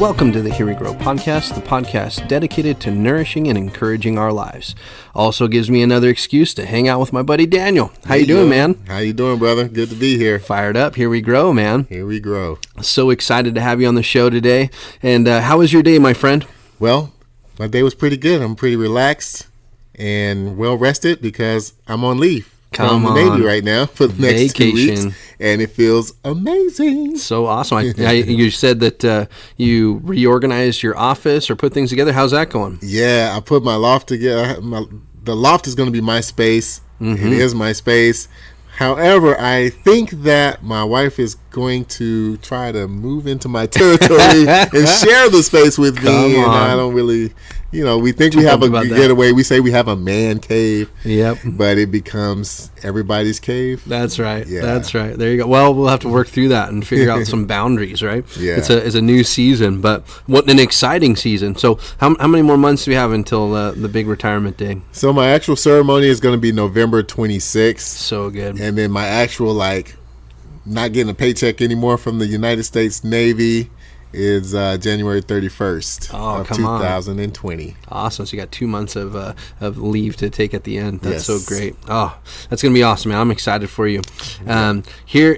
Welcome to the Here We Grow podcast, the podcast dedicated to nourishing and encouraging our lives. Also gives me another excuse to hang out with my buddy Daniel. How you doing, man? How you doing, brother? Good to be here. Fired up. Here we grow, man. Here we grow. So excited to have you on the show today. And how was your day, my friend? Well, my day was pretty good. I'm pretty relaxed and well rested because I'm on leave from the Navy right now for the next 2 weeks, and it feels amazing. So awesome. You said that you reorganized your office or put things together. How's that going? Yeah, I put my loft together. The loft is going to be my space. Mm-hmm. It is my space. However, I think that my wife is going to try to move into my territory and share the space with me. And I don't really, we think we have a getaway. We say we have a man cave. Yep. But it becomes everybody's cave. That's right. Yeah. That's right. There you go. Well, we'll have to work through that and figure out some boundaries, right? Yeah. It's a new season, but what an exciting season. So how many more months do we have until the big retirement day? So my actual ceremony is going to be November 26th. So good. And then my actual, not getting a paycheck anymore from the United States Navy is January 31st of 2020. Awesome. So you got 2 months of leave to take at the end. That's so great. Oh, that's going to be awesome, man. I'm excited for you. Here,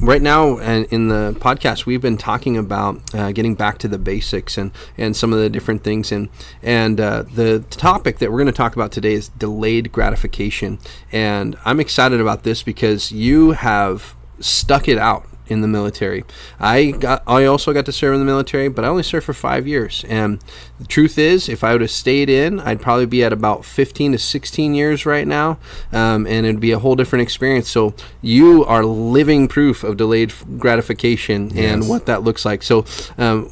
right now in the podcast, we've been talking about getting back to the basics and some of the different things. And the topic that we're going to talk about today is delayed gratification. And I'm excited about this because you have stuck it out in the military. I also got to serve in the military, but I only served for 5 years. And the truth is, if I would have stayed in, I'd probably be at about 15 to 16 years right now, and it'd be a whole different experience. So you are living proof of delayed gratification and what that looks like. So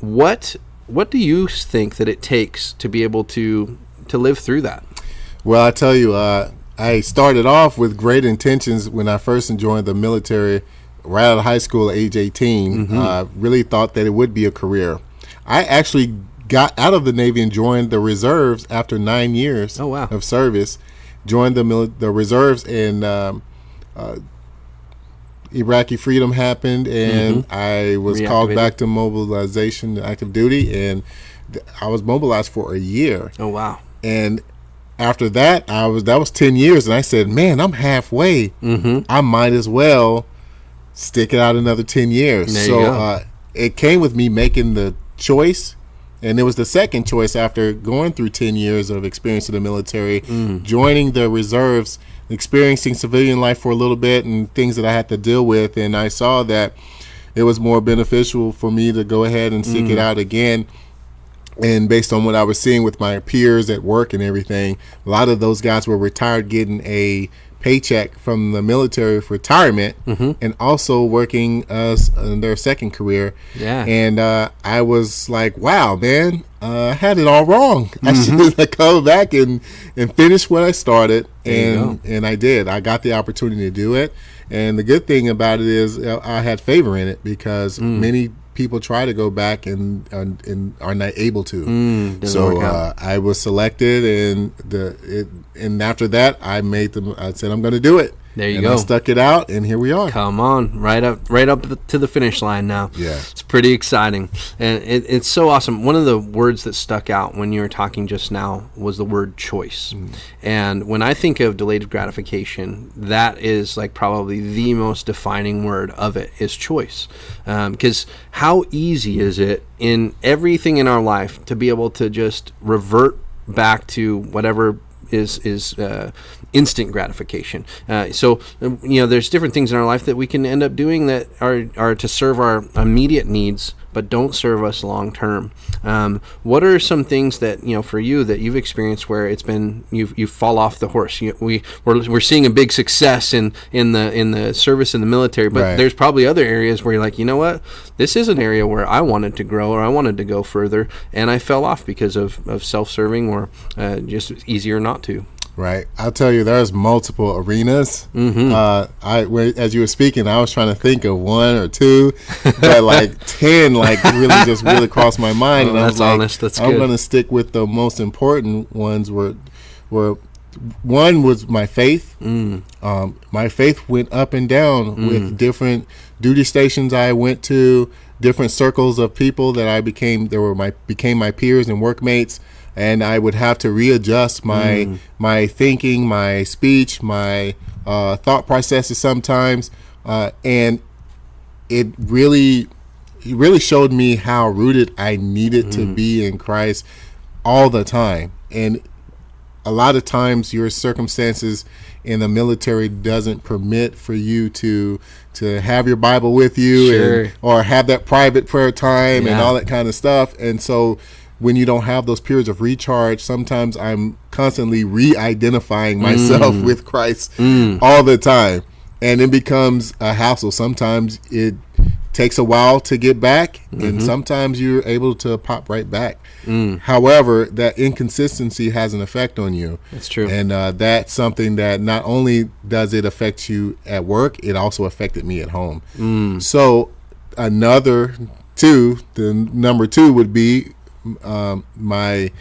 what do you think that it takes to be able to live through that? Well, I tell you, I started off with great intentions when I first joined the military. Right out of high school at age 18, really thought that it would be a career. I actually got out of the Navy and joined the reserves after 9 years of service. Joined the reserves, and Iraqi freedom happened, and I was called back to mobilization, active duty, and I was mobilized for a year. Oh, wow. And after that, that was 10 years, and I said, man, I'm halfway. I might as well stick it out another 10 years. So it came with me making the choice, and it was the second choice after going through 10 years of experience in the military, joining the reserves, experiencing civilian life for a little bit and things that I had to deal with, and I saw that it was more beneficial for me to go ahead and seek it out again. And based on what I was seeing with my peers at work and everything, a lot of those guys were retired getting a paycheck from the military for retirement, and also working in their second career. And I was like, wow, man, I had it all wrong. I should have come back and finish what I started, and I did. I got the opportunity to do it, and the good thing about it is I had favor in it because many people try to go back and are not able to. So I was selected, and after that I said I'm going to do it. There you go. I stuck it out, and here we are. Come on, right up to the finish line now. Yeah, it's pretty exciting, and it's so awesome. One of the words that stuck out when you were talking just now was the word choice. And when I think of delayed gratification, that is probably the most defining word of it is choice. Because how easy is it in everything in our life to be able to just revert back to whatever is instant gratification. So there's different things in our life that we can end up doing that are to serve our immediate needs, but don't serve us long term. What are some things that for you that you've experienced where it's been you fall off the horse? We're seeing a big success in the service in the military, but there's probably other areas where you're like, you know what, this is an area where I wanted to grow or I wanted to go further, and I fell off because of self-serving or just easier not to. Right. I'll tell you, there's multiple arenas. As you were speaking, I was trying to think of one or two, but 10 really crossed my mind. And that's honest. That's good. I'm going to stick with the most important ones. Were one was my faith. My faith went up and down with different duty stations I went to, different circles of people that I became my peers and workmates, and I would have to readjust my thinking, my speech, my thought processes sometimes, and it really showed me how rooted I needed to be in Christ all the time. And a lot of times your circumstances in the military doesn't permit for you to have your Bible with you, or have that private prayer time and all that kind of stuff. And so when you don't have those periods of recharge, sometimes I'm constantly re-identifying myself with Christ all the time. And it becomes a hassle. Sometimes it takes a while to get back, and sometimes you're able to pop right back. However, that inconsistency has an effect on you. That's true. And that's something that not only does it affect you at work, it also affected me at home. So the number two would be my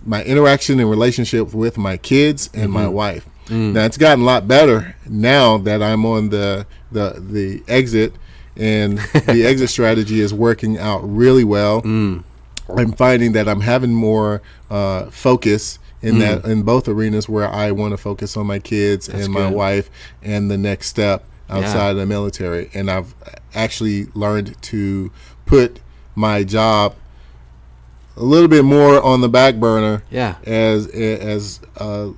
interaction and relationship with my kids and my wife. Now it's gotten a lot better now that I'm on the exit, and the exit strategy is working out really well. I'm finding that I'm having more focus in both arenas, where I want to focus on my kids and my wife and the next step outside of the military. And I've actually learned to put my job a little bit more on the back burner as a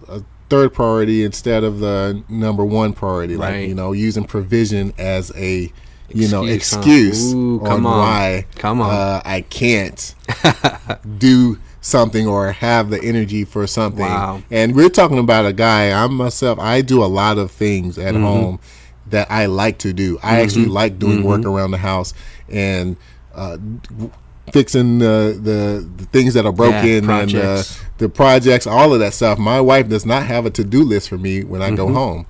third priority instead of the number one priority. Like, using provision as a excuse on why I can't do something or have the energy for something. And we're talking about a guy, I do a lot of things at home that I like to do. I actually like doing work around the house and fixing the things that are broken, and the projects, all of that stuff. My wife does not have a to-do list for me when I go home.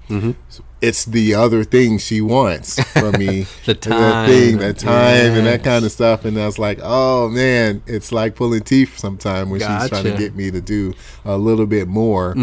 It's the other things she wants from me. the time and that kind of stuff. And I was like, oh man, it's like pulling teeth sometimes when she's trying to get me to do a little bit more.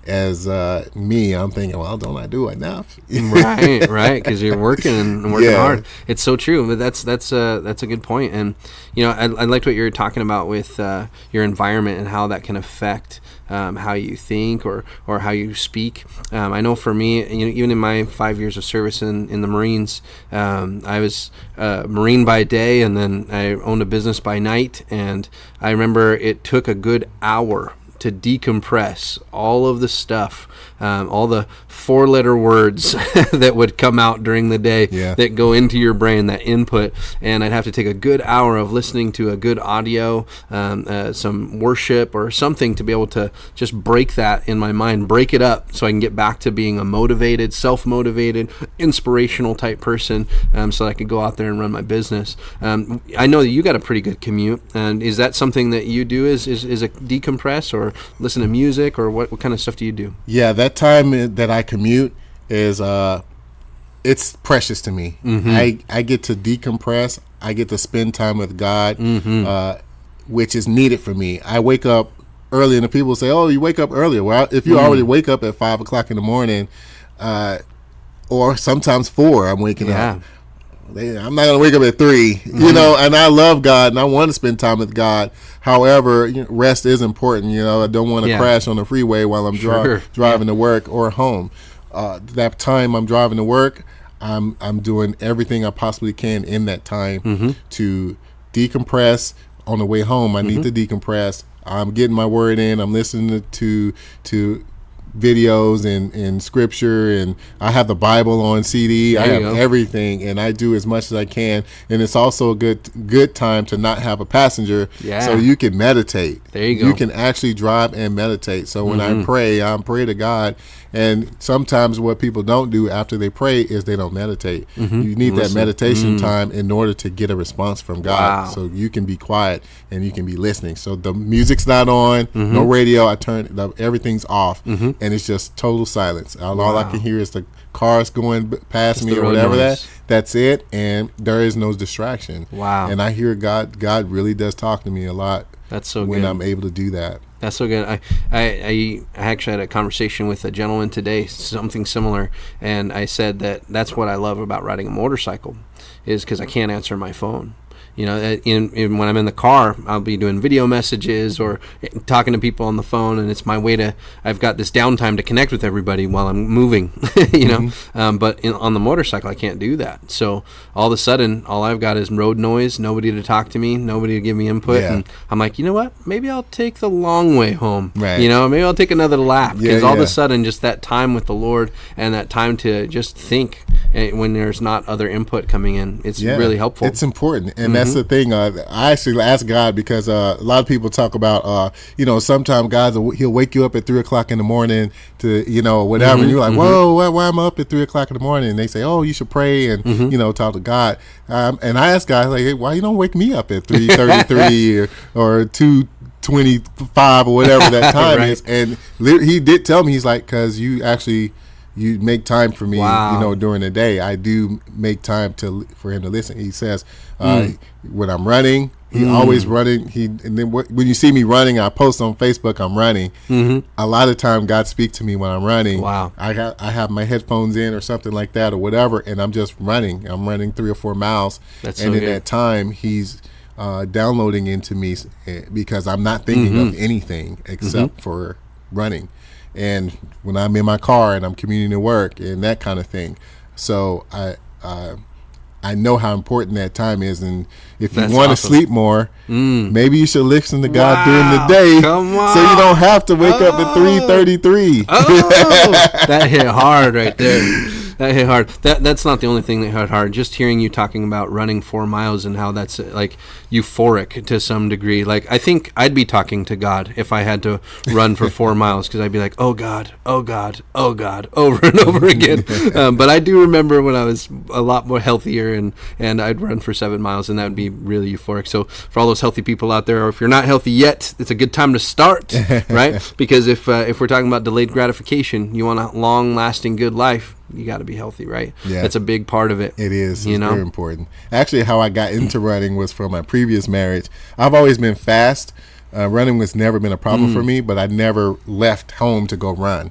As me, I'm thinking, well, don't I do enough? right, because you're working hard. It's so true. But that's a good point. And I liked what you were talking about with your environment and how that can affect how you think or how you speak. I know for me, even in my 5 years of service in the Marines, I was a Marine by day, and then I owned a business by night. And I remember it took a good hour to decompress all of the stuff, all the four-letter words that would come out during the day that go into your brain, that input. And I'd have to take a good hour of listening to a good audio, some worship or something, to be able to just break that in my mind, break it up, so I can get back to being a motivated, self-motivated, inspirational type person, so that I could go out there and run my business. I know that you got a pretty good commute. And is that something that you do, is a decompress, or listen to music, or what kind of stuff do you do? Yeah, that time that I commute is it's precious to me. I get to decompress. I get to spend time with God, which is needed for me. I wake up early, and the people say, "Oh, you wake up earlier." Well, if you already wake up at 5 o'clock in the morning, or sometimes 4, I'm waking up. I'm not gonna wake up at 3, and I love God and I want to spend time with God. However, rest is important. I don't want to crash on the freeway while I'm driving to work or home. That time I'm driving to work, I'm doing everything I possibly can in that time to decompress. On the way home, I need to decompress. I'm getting my word in. I'm listening to videos and scripture, and I have the Bible on CD. I have everything, and I do as much as I can. And it's also a good time to not have a passenger, so you can meditate. There you go. You can actually drive and meditate. So when I pray to God. And sometimes what people don't do after they pray is they don't meditate. You need that meditation time in order to get a response from God. So you can be quiet and you can be listening. So the music's not on, no radio. Everything's off, and it's just total silence. All I can hear is the cars going past me or whatever. That's it, and there is no distraction. And I hear God really does talk to me a lot. That's so when good. I'm able to do that. That's so good. I actually had a conversation with a gentleman today, something similar, and I said that that's what I love about riding a motorcycle, is because I can't answer my phone. You know, when I'm in the car, I'll be doing video messages or talking to people on the phone, and it's my way to. I've got this downtime to connect with everybody while I'm moving. You know, but on the motorcycle, I can't do that. So all of a sudden, all I've got is road noise, nobody to talk to me, nobody to give me input, and I'm like, you know what? Maybe I'll take the long way home. Right. You know, maybe I'll take another lap, because all of a sudden, just that time with the Lord and that time to just think when there's not other input coming in, it's really helpful. It's important, and that's the thing. I actually ask God, because a lot of people talk about, sometimes God, he'll wake you up at 3:00 in the morning to, whatever, and you're like, whoa, why am I up at 3:00 in the morning? And they say, oh, you should pray and talk to God. And I ask God, like, hey, why you don't wake me up at 3:33 or 2:25 or whatever that time is? And he did tell me, he's like, because you make time for me, during the day. I do make time for him to listen. He says, when I'm running, he always running. And then when you see me running, I post on Facebook, I'm running. A lot of time, God speaks to me when I'm running. Wow. I have my headphones in or something like that or whatever, and I'm just running. I'm running 3 or 4 miles. That's and so in good. that time, he's downloading into me, because I'm not thinking of anything except for running. And when I'm in my car and I'm commuting to work and that kind of thing. So I know how important that time is. And if you want to sleep more, maybe you should listen to God during the day. Come on. So you don't have to wake up at 3:33. That hit hard right there. That hit hard. That's not the only thing that hit hard. Just hearing you talking about running 4 miles and how that's like euphoric to some degree. Like, I think I'd be talking to God if I had to run for 4 miles, because I'd be like, oh God, oh God, oh God, over and over again. But I do remember when I was a lot more healthier and I'd run for 7 miles, and that would be really euphoric. So for all those healthy people out there, or if you're not healthy yet, it's a good time to start, right? Because if we're talking about delayed gratification, you want a long-lasting good life, you got to be healthy, right? Yeah. That's a big part of it. It is. It's very important. Actually, how I got into running was from my previous marriage. I've always been fast. Running was never been a problem for me, but I never left home to go run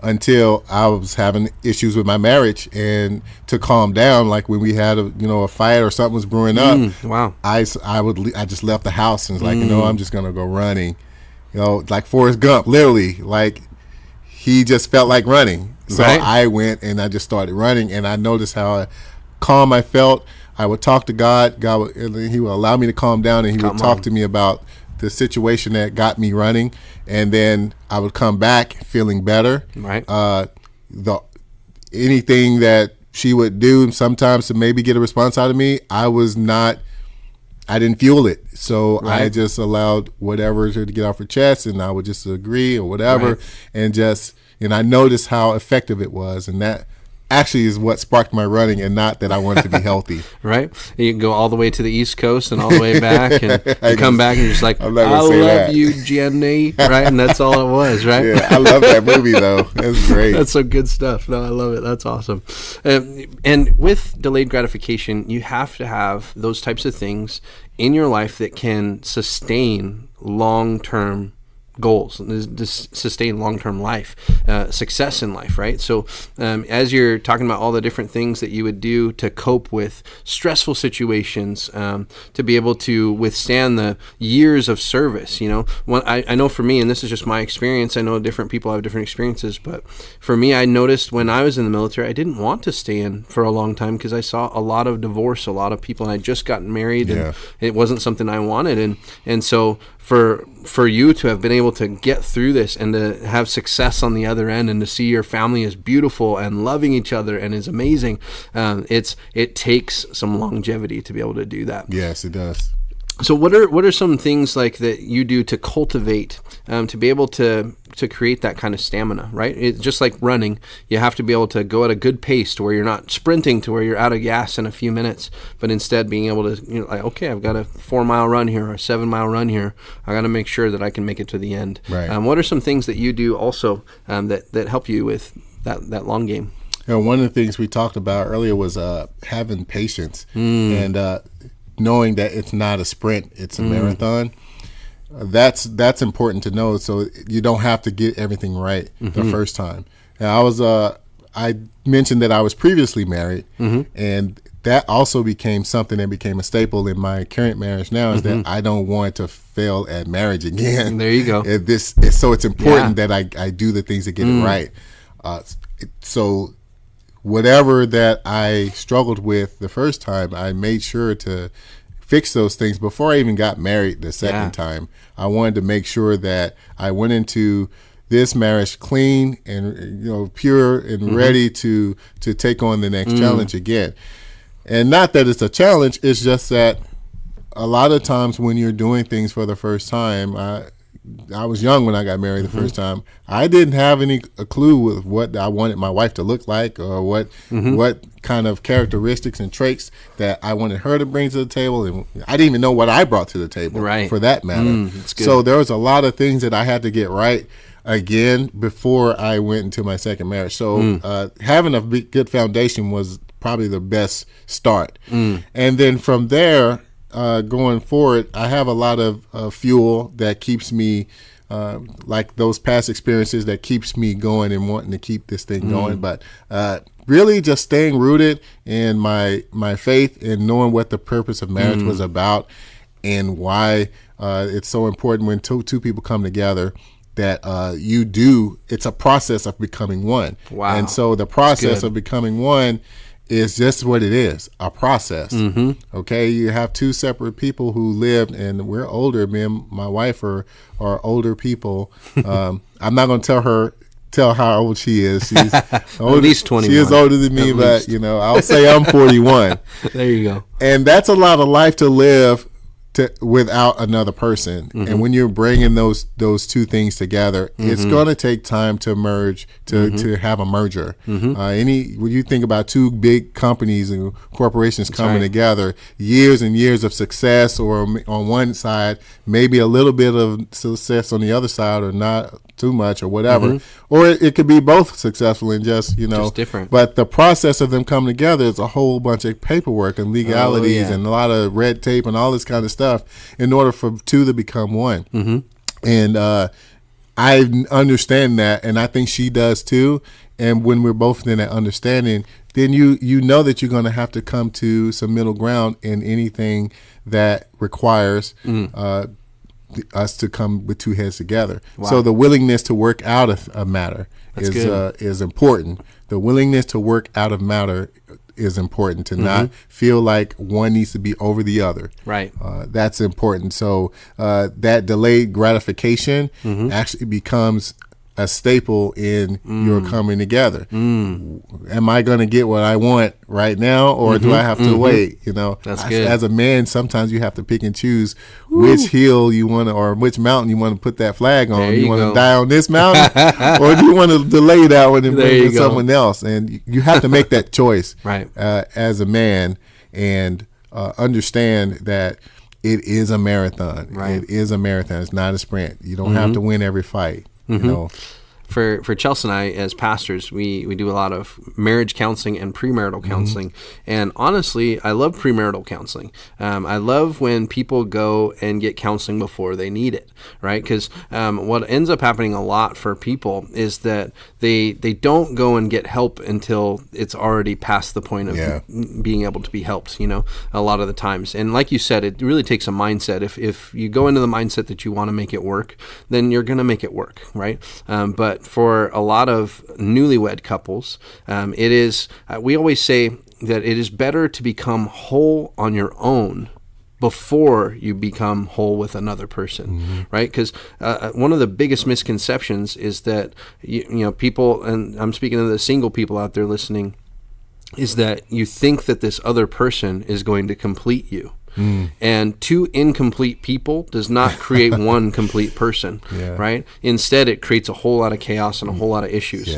until I was having issues with my marriage, and to calm down, like when we had a fight or something was brewing up. Wow. I just left the house and was like, I'm just gonna go running. Like Forrest Gump, literally, like he just felt like running. So I went and I just started running, and I noticed how calm I felt. I would talk to God. He would allow me to calm down, and he would talk to me about the situation that got me running, and then I would come back feeling better. Right. Anything that she would do sometimes to maybe get a response out of me, I didn't fuel it. So I just allowed whatever to get off her chest, and I would just agree or whatever, and I noticed how effective it was, and that actually is what sparked my running, and not that I wanted to be healthy. Right. You can go all the way to the East Coast and all the way back, and you come back and you're just like, I love you, Jenny, right? And that's all it was, right? Yeah, I love that movie, though. That's great. That's some good stuff. No, I love it. That's awesome. And with delayed gratification, you have to have those types of things in your life that can sustain long-term goals, sustain long-term life, success in life, right? So as you're talking about all the different things that you would do to cope with stressful situations, to be able to withstand the years of service, I know for me, and this is just my experience, I know different people have different experiences, but for me, I noticed when I was in the military, I didn't want to stay in for a long time because I saw a lot of divorce, a lot of people, and I just gotten married, and it wasn't something I wanted, and so for you to have been able to get through this and to have success on the other end, and to see your family is beautiful and loving each other and is amazing, it takes some longevity to be able to do that. Yes, it does. So what are some things like that you do to cultivate, to be able to create that kind of stamina, right? It's just like running. You have to be able to go at a good pace to where you're not sprinting to where you're out of gas in a few minutes, but instead being able to, like, okay, I've got a 4-mile run here or a 7-mile run here. I got to make sure that I can make it to the end. Right. What are some things that you do also that help you with that long game? One of the things we talked about earlier was having patience and knowing that it's not a sprint, it's a marathon. that's important to know. So you don't have to get everything right the first time. Now, I mentioned that I was previously married, and that also became something that became a staple in my current marriage now, is that I don't want to fail at marriage again. There you go. So it's important that I do the things to get it right. So whatever that I struggled with the first time, I made sure to fix those things before I even got married the second time. I wanted to make sure that I went into this marriage clean and pure and ready to take on the next challenge again. And not that it's a challenge, it's just that a lot of times when you're doing things for the first time, I was young when I got married the first time. I didn't have a clue with what I wanted my wife to look like, or what kind of characteristics and traits that I wanted her to bring to the table. And I didn't even know what I brought to the table, for that matter. So there was a lot of things that I had to get right again before I went into my second marriage. So having a good foundation was probably the best start. And then from there, going forward, I have a lot of fuel that keeps me, like those past experiences, that keeps me going and wanting to keep this thing going. But really just staying rooted in my faith and knowing what the purpose of marriage was about, and why it's so important when two people come together, that it's a process of becoming one. Wow. And so the process of becoming one is just what it is, a process. Okay, you have two separate people who lived, and we're older. Me and my wife are older people. I'm not going to tell how old she is. She's older, at least 21. She is older than me, but I'll say I'm 41. There you go. And that's a lot of life to live without another person. And when you're bringing those two things together, it's going to take time to merge, to have a merger. When you think about two big companies and corporations coming together, years and years of success, or on one side, maybe a little bit of success on the other side, or not too much, or whatever, or it could be both successful and just different. But the process of them coming together is a whole bunch of paperwork and legalities and a lot of red tape and all this kind of stuff in order for two to become one. And I understand that, and I think she does too. And when we're both in that understanding, then you know that you're going to have to come to some middle ground in anything that requires us to come with two heads together. Wow. So the willingness to work out a matter is important. The willingness to work out of matter is important, to not feel like one needs to be over the other. Right. That's important. So that delayed gratification actually becomes a staple in your coming together. Am I going to get what I want right now, or do I have to wait? That's good. As a man, sometimes you have to pick and choose which hill you want to, or which mountain you want to put that flag on. You want to die on this mountain, or do you want to delay that one and bring in someone else? And you have to make that choice, right? As a man, and understand that it is a marathon. Right. It is a marathon. It's not a sprint. You don't have to win every fight. For Chelsea and I, as pastors, we do a lot of marriage counseling and premarital counseling. And honestly, I love premarital counseling. I love when people go and get counseling before they need it, right? Because what ends up happening a lot for people is that they don't go and get help until it's already past the point of being able to be helped, a lot of the times. And like you said, it really takes a mindset. If you go into the mindset that you want to make it work, then you're going to make it work, right? But for a lot of newlywed couples, it is, we always say that it is better to become whole on your own before you become whole with another person, right? Because one of the biggest misconceptions is that people, and I'm speaking to the single people out there listening, is that you think that this other person is going to complete you. And two incomplete people does not create one complete person, right? Instead, it creates a whole lot of chaos and a whole lot of issues.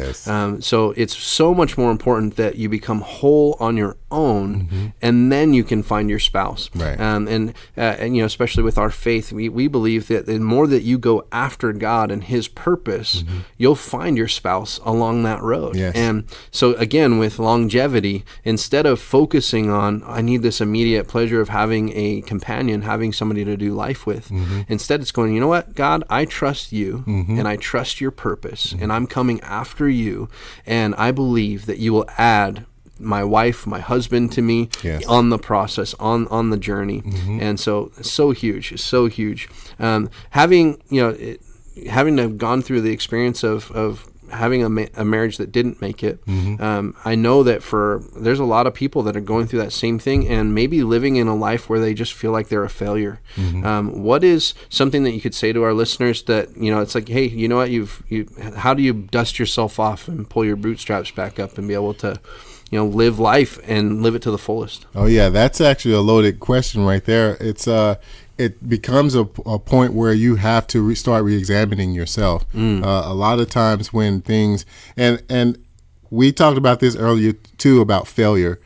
So it's so much more important that you become whole on your own, and then you can find your spouse. Right. And especially with our faith, we believe that the more that you go after God and His purpose, you'll find your spouse along that road. And so again, with longevity, instead of focusing on, I need this immediate pleasure of having having a companion, having somebody to do life with. Instead, it's going, you know what, God, I trust you, and I trust your purpose, and I'm coming after you, and I believe that you will add my wife, my husband to me on the process, on the journey. And so huge. Having to have gone through the experience of having a marriage that didn't make it, I know that there's a lot of people that are going through that same thing and maybe living in a life where they just feel like they're a failure. What is something that you could say to our listeners that, it's like, hey, you know what, how do you dust yourself off and pull your bootstraps back up and be able to live life and live it to the fullest? Oh yeah, that's actually a loaded question right there. It becomes a point where you have to start re-examining yourself. A lot of times when things, and we talked about this earlier too, about failure.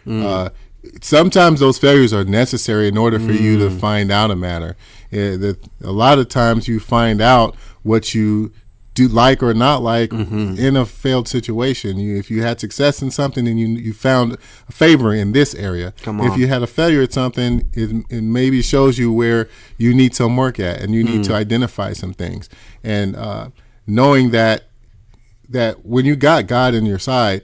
Sometimes those failures are necessary in order for you to find out a matter. A lot of times you find out what you do like or not like in a failed situation. If you had success in something and you found a favor in this area, if you had a failure at something, it maybe shows you where you need some work at, and you need to identify some things. And knowing that when you got God on your side,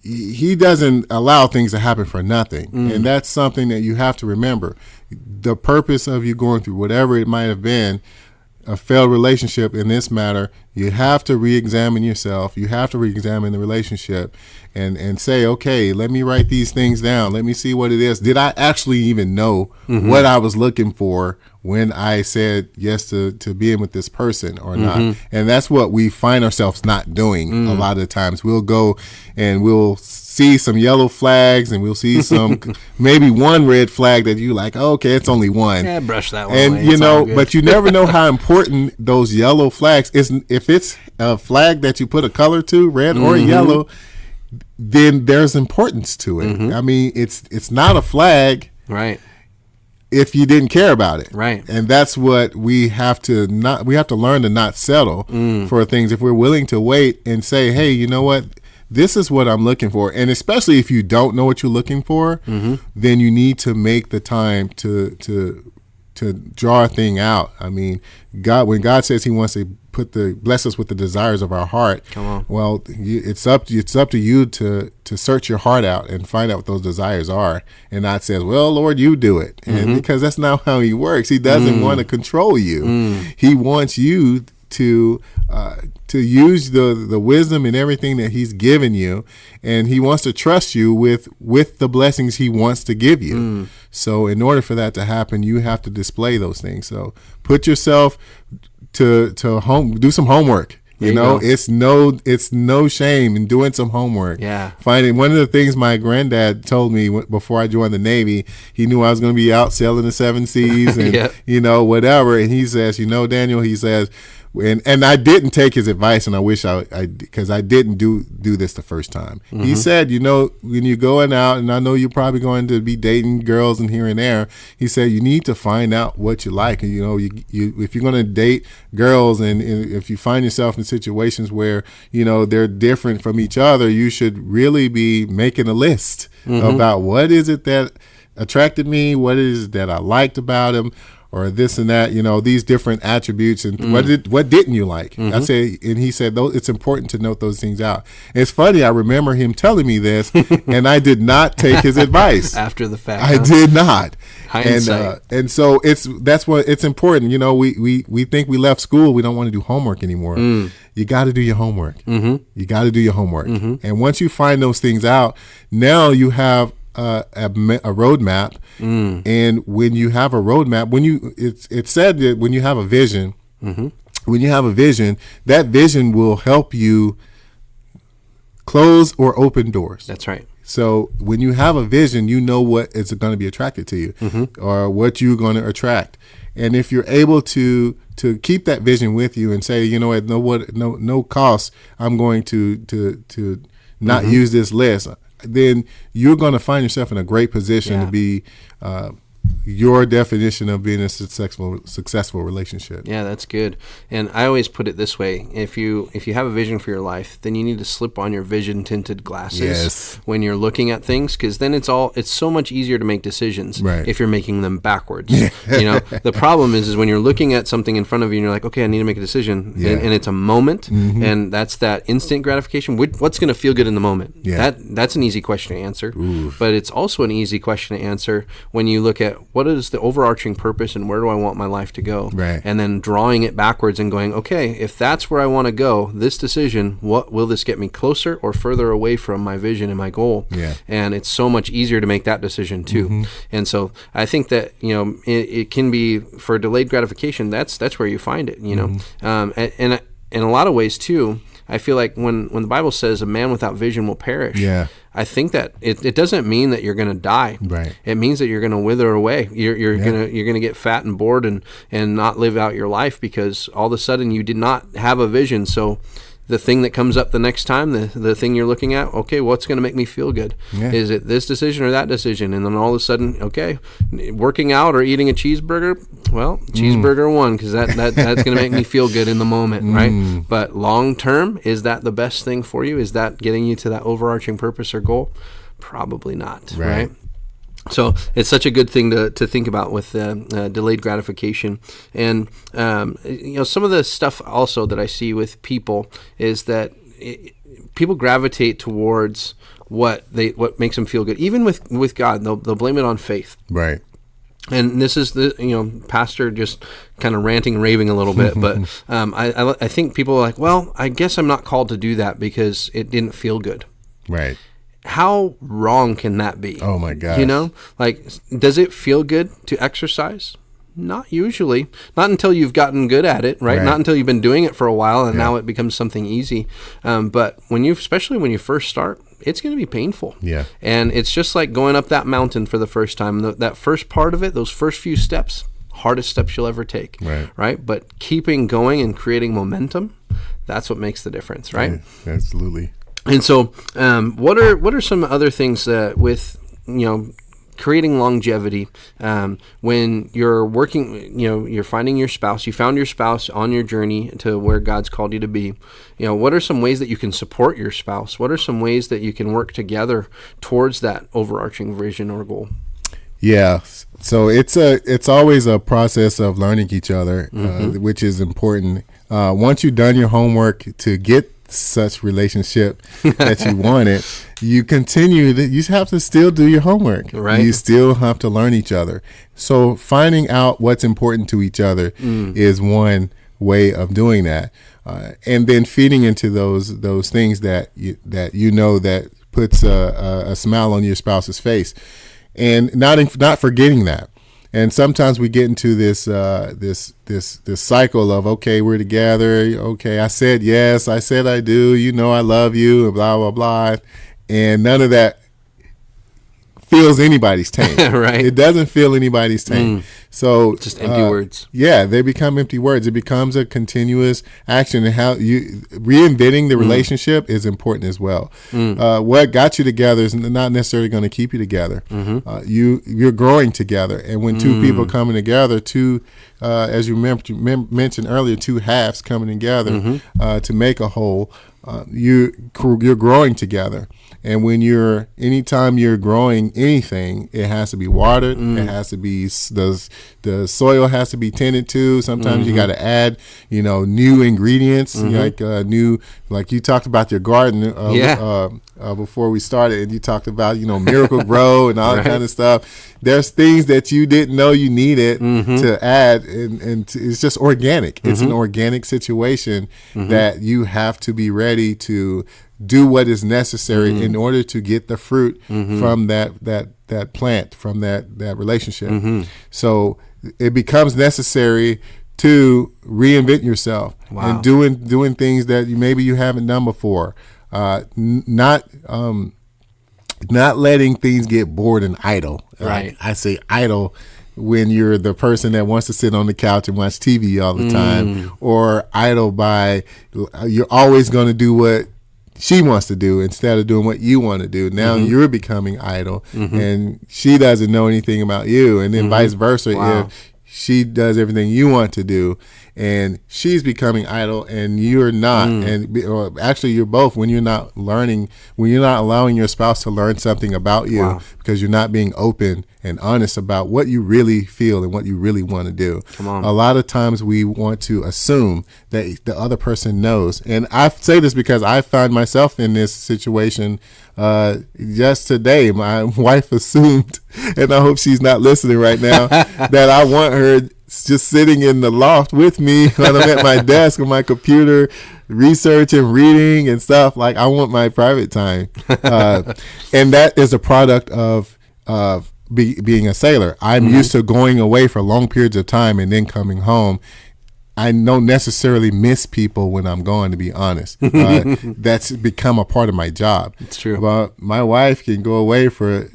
he doesn't allow things to happen for nothing. And that's something that you have to remember. The purpose of you going through whatever it might have been, a failed relationship in this matter, you have to re-examine yourself. You have to re-examine the relationship and say, okay, let me write these things down. Let me see what it is. Did I actually even know what I was looking for when I said yes to being with this person or not? And that's what we find ourselves not doing a lot of times. We'll go and we'll see some yellow flags, and we'll see some maybe one red flag that you like, oh, okay, it's only one. Yeah, brush that one and away. But you never know how important those yellow flags is. If it's a flag that you put a color to, red or yellow, then there's importance to it. I mean, it's not a flag, right, if you didn't care about it, right? And that's what we have to learn to not settle for things. If we're willing to wait and say, hey, you know what, this is what I'm looking for. And especially if you don't know what you're looking for, then you need to make the time to draw a thing out. I mean, when God says he wants to bless us with the desires of our heart, well, it's up to you to search your heart out and find out what those desires are, and not says, well, Lord, you do it. And because that's not how he works. He doesn't want to control you. He wants you to use the wisdom and everything that he's given you, and he wants to trust you with the blessings he wants to give you. So in order for that to happen, you have to display those things. So put yourself to home, do some homework. It's no shame in doing some homework. Yeah. Finding one of the things my granddad told me before I joined the Navy, he knew I was going to be out sailing the 7 seas and whatever. And he says, Daniel, he says, and I didn't take his advice, and I wish because I didn't do this the first time. He said, when you're going out, and I know you're probably going to be dating girls and here and there, he said you need to find out what you like. And if you're going to date girls, and if you find yourself in situations where they're different from each other, you should really be making a list about what is it that attracted me, what is it that I liked about him, or this and that, these different attributes, and what didn't you like? I say, and he said, it's important to note those things out. And it's funny, I remember him telling me this, and I did not take his advice after the fact. I did not. Hindsight. And so that's what it's important. We think we left school, we don't want to do homework anymore. You got to do your homework. You got to do your homework. And once you find those things out, now you have a roadmap. And when you have a roadmap, it's said that when you have a vision, that vision will help you close or open doors. That's right. So when you have a vision, you know what is going to be attracted to you, or what you're going to attract. And if you're able to keep that vision with you and say, at no cost, I'm going to not use this list, then you're going to find yourself in a great position to be your definition of being a successful relationship. Yeah, that's good. And I always put it this way: if you have a vision for your life, then you need to slip on your vision tinted glasses when you're looking at things, because then it's so much easier to make decisions if you're making them backwards. The problem is when you're looking at something in front of you and you're like, okay, I need to make a decision, and it's a moment, and that's that instant gratification. What's going to feel good in the moment? That's an easy question to answer. Oof. But it's also an easy question to answer when you look at what is the overarching purpose and where do I want my life to go, and then drawing it backwards and going, okay, if that's where I want to go, this decision, what will this get me closer or further away from my vision and my goal? And it's so much easier to make that decision too. And so I think that it can be, for delayed gratification, that's where you find it, and in a lot of ways too. I feel like when the Bible says a man without vision will perish, I think that it doesn't mean that you're going to die. It means that you're going to wither away. You're gonna get fat and bored and not live out your life, because all of a sudden you did not have a vision. So the thing that comes up the next time, the thing you're looking at, okay, what's going to make me feel good? Is it this decision or that decision? And then all of a sudden, okay, working out or eating a cheeseburger, well, cheeseburger won, because that's going to make me feel good in the moment, right? But long term, is that the best thing for you? Is that getting you to that overarching purpose or goal? Probably not, right? So it's such a good thing to think about with delayed gratification. And some of the stuff also that I see with people is that people gravitate towards what makes them feel good. Even with God, they'll blame it on faith. Right. And this is the pastor just kind of ranting and raving a little bit, but I think people are like, well, I guess I'm not called to do that because it didn't feel good. Right. How wrong can that be? Oh my gosh. Does it feel good to exercise? Not usually. Not until you've gotten good at it, right? Not until you've been doing it for a while and now it becomes something easy. But especially when you first start, it's going to be painful. And it's just like going up that mountain for the first time. That first part of it, those first few steps, hardest steps you'll ever take, right? But keeping going and creating momentum, that's what makes the difference, right? Yeah, absolutely. And so, what are some other things with creating longevity when you're working? You're finding your spouse. You found your spouse on your journey to where God's called you to be. What are some ways that you can support your spouse? What are some ways that you can work together towards that overarching vision or goal? Yeah, so it's always a process of learning each other, which is important. Once you've done your homework to get such relationship that you wanted, you have to still do your homework. Right. You still have to learn each other. So finding out what's important to each other is one way of doing that, and then feeding into those things that that puts a smile on your spouse's face, and not forgetting that. And sometimes we get into this cycle of, okay, we're together. Okay, I said yes. I said I do. I love you, and blah, blah, blah. And none of that feels anybody's tank. Right. It doesn't feel anybody's tank. So just empty words. Yeah, they become empty words. It becomes a continuous action, and how you reinventing the relationship is important as well. What got you together is not necessarily going to keep you together. You're growing together, and when two people coming together, as you mentioned earlier, two halves coming together to make a whole, you're growing together. And anytime you're growing anything, it has to be watered. It has to be, the soil has to be tended to. Sometimes you got to add, new ingredients, like you talked about your garden before we started, and you talked about, Miracle Grow and all that kind of stuff. There's things that you didn't know you needed to add, and it's just organic. It's an organic situation that you have to be ready to do what is necessary in order to get the fruit from that plant, from that relationship. So it becomes necessary to reinvent yourself and doing things that maybe you haven't done before. Not letting things get bored and idle. Right. I say idle when you're the person that wants to sit on the couch and watch TV all the time, or idle by you're always going to do what she wants to do instead of doing what you want to do. Now you're becoming idle, and she doesn't know anything about you, and then vice versa. Wow. If she does everything you want to do, and she's becoming idle, and you're not, or actually you're both, when you're not learning, when you're not allowing your spouse to learn something about you, because you're not being open and honest about what you really feel and what you really want to do. Come on. A lot of times we want to assume that the other person knows, and I say this because I find myself in this situation. Just today, my wife assumed, and I hope she's not listening right now, that I want her just sitting in the loft with me when I'm at my desk on my computer, researching, reading, and stuff. Like, I want my private time, and that is a product of being a sailor. I'm used to going away for long periods of time and then coming home. I don't necessarily miss people when I'm gone, to be honest. That's become a part of my job. It's true. But my wife can go away for,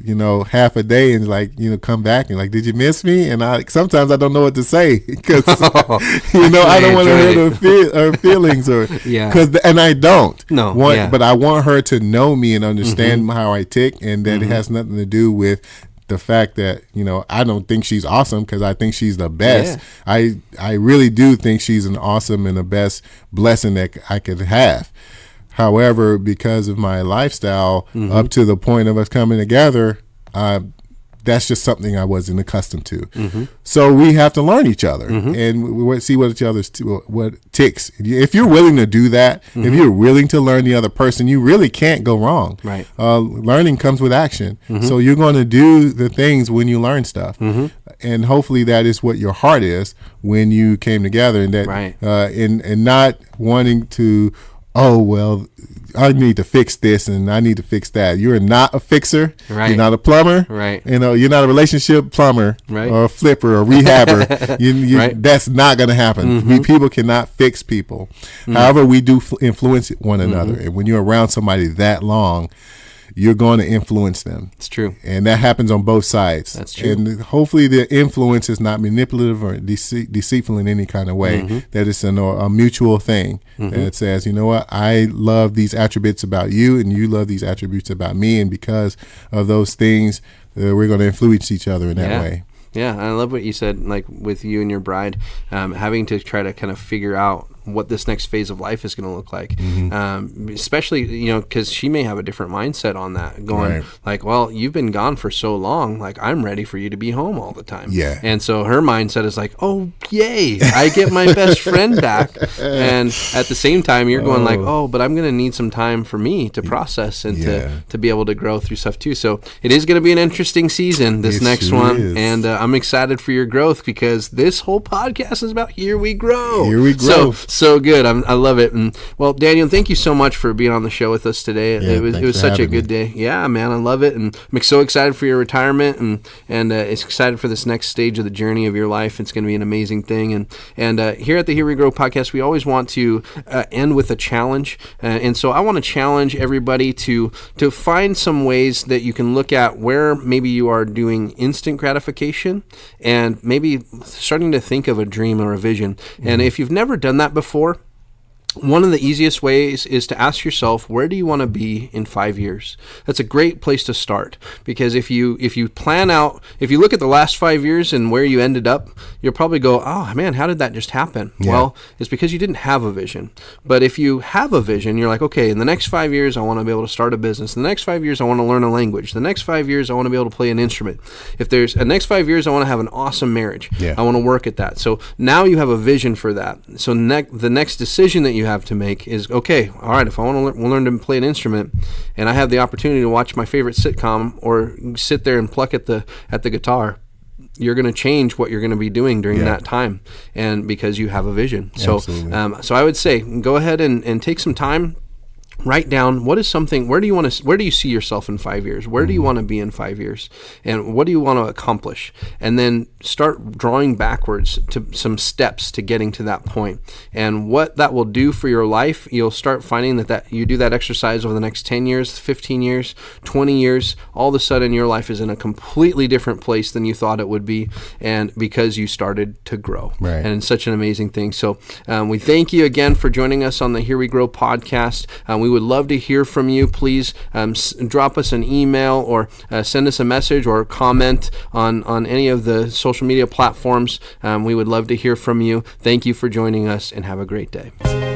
half a day and come back and did you miss me? And sometimes I don't know what to say because, I don't want to hurt her feelings and I don't. But I want her to know me and understand how I tick, and that it has nothing to do with the fact that I don't think she's awesome, because I think she's the best. I really do think she's an awesome and the best blessing that I could have. However, because of my lifestyle, up to the point of us coming together, that's just something I wasn't accustomed to. So we have to learn each other and see what each other's what ticks. If you're willing to do that, if you're willing to learn the other person, you really can't go wrong. Right. Learning comes with action. So you're going to do the things when you learn stuff. And hopefully that is what your heart is when you came together, and that and not wanting to, I need to fix this and I need to fix that. You're not a fixer. Right. You're not a plumber. Right. You're not a relationship plumber or a flipper or a rehabber. That's not going to happen. People cannot fix people. However, we do influence one another. And when you're around somebody that long, you're going to influence them. It's true. And that happens on both sides. That's true. And hopefully the influence is not manipulative or deceitful in any kind of way, that it's a mutual thing that says, you know what, I love these attributes about you and you love these attributes about me. And because of those things, we're going to influence each other in that way. Yeah, I love what you said, like with you and your bride, having to try to kind of figure out what this next phase of life is going to look like. Especially, because she may have a different mindset on that, going like, well, you've been gone for so long, like I'm ready for you to be home all the time. Yeah. And so her mindset is like, oh, yay, I get my best friend back. And at the same time, you're going like, oh, but I'm going to need some time for me to process and to be able to grow through stuff too. So it is going to be an interesting season, this next one. And I'm excited for your growth, because this whole podcast is about Here We Grow. Here we grow. So good. I love it. And well, Daniel, thank you so much for being on the show with us today. It was such a good day. Yeah, man, I love it. And I'm so excited for your retirement, and it's excited for this next stage of the journey of your life. It's going to be an amazing thing. And here at the Here We Grow podcast, we always want to end with a challenge. And so I want to challenge everybody to find some ways that you can look at where maybe you are doing instant gratification and maybe starting to think of a dream or a vision. And if you've never done that before, one of the easiest ways is to ask yourself, where do you want to be in 5 years? That's a great place to start, because if you plan out, if you look at the last 5 years and where you ended up, you'll probably go, oh man, how did that just happen? Yeah. Well, it's because you didn't have a vision. But if you have a vision, you're like, okay, in the next 5 years, I want to be able to start a business. In the next 5 years, I want to learn a language. The next 5 years, I want to be able to play an instrument. If there's a next 5 years, I want to have an awesome marriage. Yeah. I want to work at that. So now you have a vision for that. So the next decision that you have to make is, okay, all right, if I want to learn to play an instrument and I have the opportunity to watch my favorite sitcom or sit there and pluck at the guitar, you're going to change what you're going to be doing during that time, and because you have a vision. So so I would say go ahead and take some time. Write down where do you see yourself in 5 years? Where do you want to be in 5 years? And what do you want to accomplish? And then start drawing backwards to some steps to getting to that point. And what that will do for your life, you'll start finding that you do that exercise over the next 10 years, 15 years, 20 years, all of a sudden your life is in a completely different place than you thought it would be, and because you started to grow. Right. And it's such an amazing thing. So we thank you again for joining us on the Here We Grow podcast. We We would love to hear from you. Please drop us an email or send us a message or comment on any of the social media platforms. We would love to hear from you. Thank you for joining us, and have a great day.